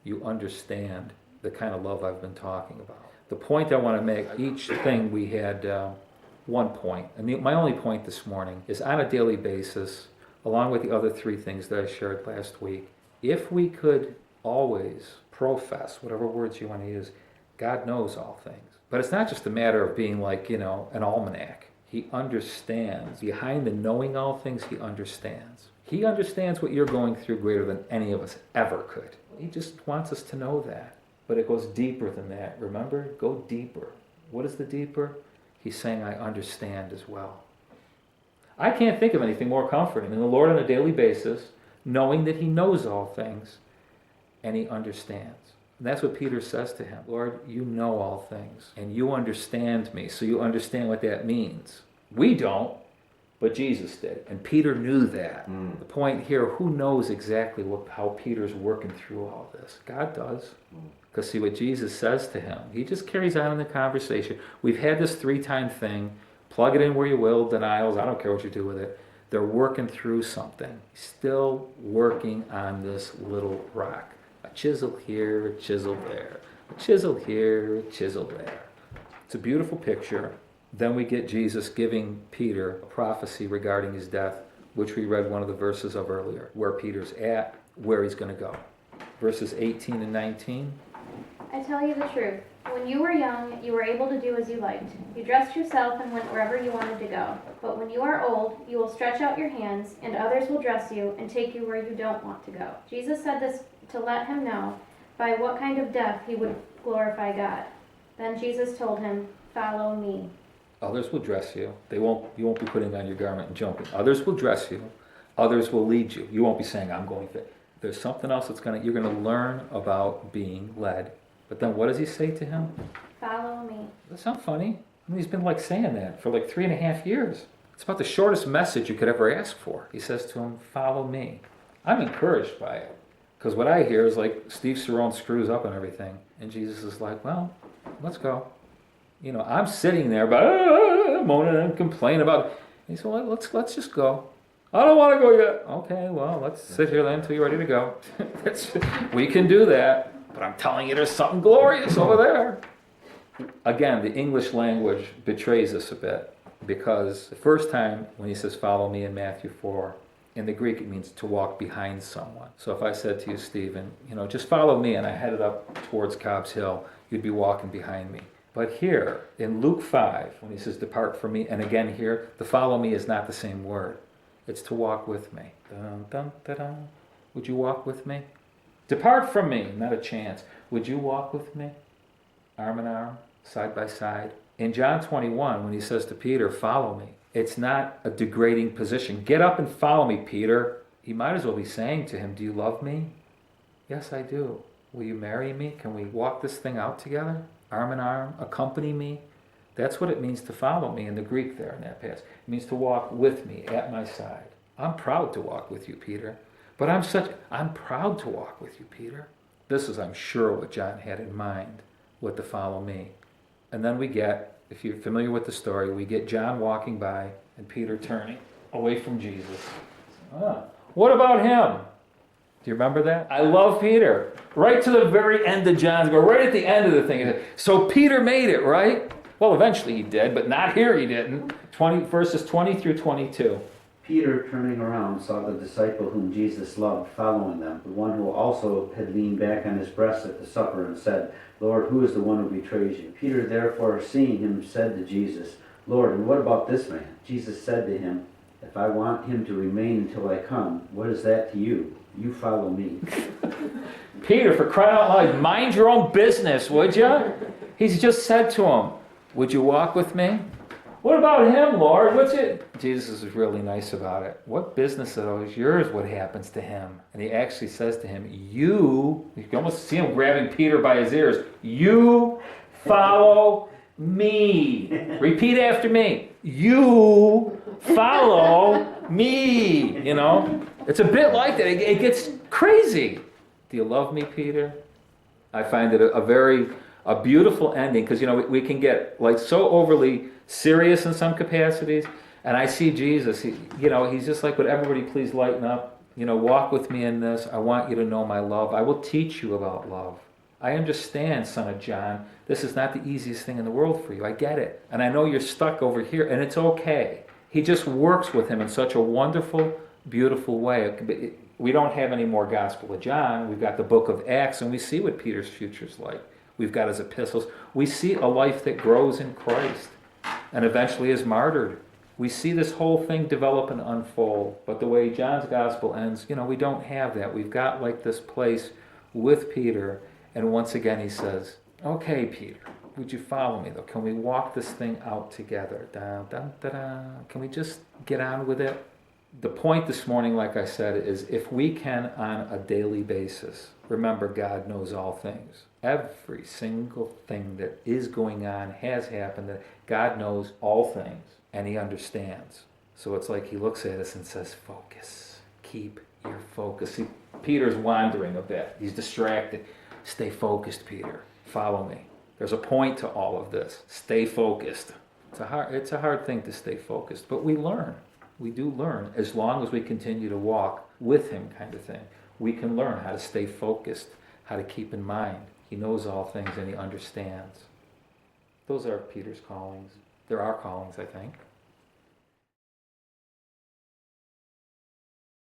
you understand the kind of love I've been talking about. The point I want to make, each thing we had one point. And my only point this morning is on a daily basis, along with the other three things that I shared last week, if we could always profess, whatever words you want to use, God knows all things. But it's not just a matter of being like, an almanac. He understands. Behind the knowing all things, he understands. He understands what you're going through greater than any of us ever could. He just wants us to know that. But it goes deeper than that. Remember? Go deeper. What is the deeper? He's saying, I understand as well. I can't think of anything more comforting than the Lord on a daily basis, knowing that he knows all things and he understands. And that's what Peter says to him. Lord, you know all things and you understand me, so you understand what that means. We don't, but Jesus did. And Peter knew that. The point here, who knows exactly how Peter's working through all this? God does. Because see what Jesus says to him. He just carries on in the conversation. We've had this 3-time thing. Plug it in where you will, denials, I don't care what you do with it. They're working through something. Still working on this little rock. A chisel here, a chisel there. A chisel here, a chisel there. It's a beautiful picture. Then we get Jesus giving Peter a prophecy regarding his death, which we read one of the verses of earlier, where Peter's at, where he's going to go. Verses 18 and 19. I tell you the truth. When you were young, you were able to do as you liked. You dressed yourself and went wherever you wanted to go. But when you are old, you will stretch out your hands, and others will dress you and take you where you don't want to go. Jesus said this to let him know by what kind of death he would glorify God. Then Jesus told him, "Follow me." Others will dress you. You won't be putting on your garment and jumping. Others will dress you. Others will lead you. You won't be saying, I'm going to. There's something else you're going to learn about being led. But then what does he say to him? Follow me. That's not funny. I mean, he's been saying that for 3.5 years. It's about the shortest message you could ever ask for. He says to him, follow me. I'm encouraged by it. Because what I hear is Steve Cerone screws up and everything. And Jesus is like, well, let's go. I'm sitting there, moaning and complaining about it. And he said, well, let's just go. I don't want to go yet. Okay, well, let's sit here then until you're ready to go. We can do that. But I'm telling you, there's something glorious over there. Again, the English language betrays us a bit. Because the first time when he says, follow me in Matthew 4, in the Greek it means to walk behind someone. So if I said to you, Stephen, just follow me, and I headed up towards Cobb's Hill, you'd be walking behind me. But here, in Luke 5, when he says, depart from me, and again here, the follow me is not the same word. It's to walk with me. Dun, dun, dun, dun. Would you walk with me? Depart from me, not a chance. Would you walk with me? Arm in arm, side by side. In John 21, when he says to Peter, follow me, it's not a degrading position. Get up and follow me, Peter. He might as well be saying to him, do you love me? Yes, I do. Will you marry me? Can we walk this thing out together? Arm in arm, accompany me. That's what it means to follow me in the Greek there in that passage. It means to walk with me, at my side. I'm proud to walk with you, Peter. But I'm proud to walk with you, Peter. This is, I'm sure, what John had in mind with the follow me. And then we get, if you're familiar with the story, we get John walking by and Peter turning away from Jesus. What about him? Do you remember that? I love Peter. Right to the very end of John's, right at the end of the thing. So Peter made it, right? Well, eventually he did, but not here he didn't. Verses 20 through 22. Peter, turning around, saw the disciple whom Jesus loved following them, the one who also had leaned back on his breast at the supper and said, Lord, who is the one who betrays you? Peter, therefore, seeing him, said to Jesus, Lord, and what about this man? Jesus said to him, if I want him to remain until I come, what is that to you? You follow me. Peter, for crying out loud, mind your own business, would you? He's just said to him, would you walk with me? What about him, Lord? What's it? Jesus is really nice about it. What business is yours what happens to him? And he actually says to him, you can almost see him grabbing Peter by his ears, you follow me. Repeat after me. You follow me. It's a bit like that. It gets crazy. Do you love me, Peter? I find it a beautiful ending because, we can get so overly serious in some capacities. And I see Jesus, he's just like, would everybody please lighten up? Walk with me in this. I want you to know my love. I will teach you about love. I understand, son of John, this is not the easiest thing in the world for you. I get it. And I know you're stuck over here, and it's okay. He just works with him in such a wonderful, beautiful way. We don't have any more Gospel of John. We've got the book of Acts, and we see what Peter's future's like. We've got his epistles. We see a life that grows in Christ and eventually is martyred. We see this whole thing develop and unfold. But the way John's Gospel ends, we don't have that. We've got like this place with Peter. And once again, he says, okay, Peter, would you follow me, though? Can we walk this thing out together? Da, da, da, da. Can we just get on with it? The point this morning, like I said, is if we can, on a daily basis, remember God knows all things. Every single thing that is going on, has happened, that God knows all things, and he understands. So it's like he looks at us and says, focus. Keep your focus. See, Peter's wandering a bit. He's distracted. Stay focused, Peter. Follow me. There's a point to all of this. Stay focused. It's a hard thing to stay focused, but we learn. We do learn as long as we continue to walk with him, kind of thing. We can learn how to stay focused, how to keep in mind. He knows all things and he understands. Those are Peter's callings. They're our callings, I think.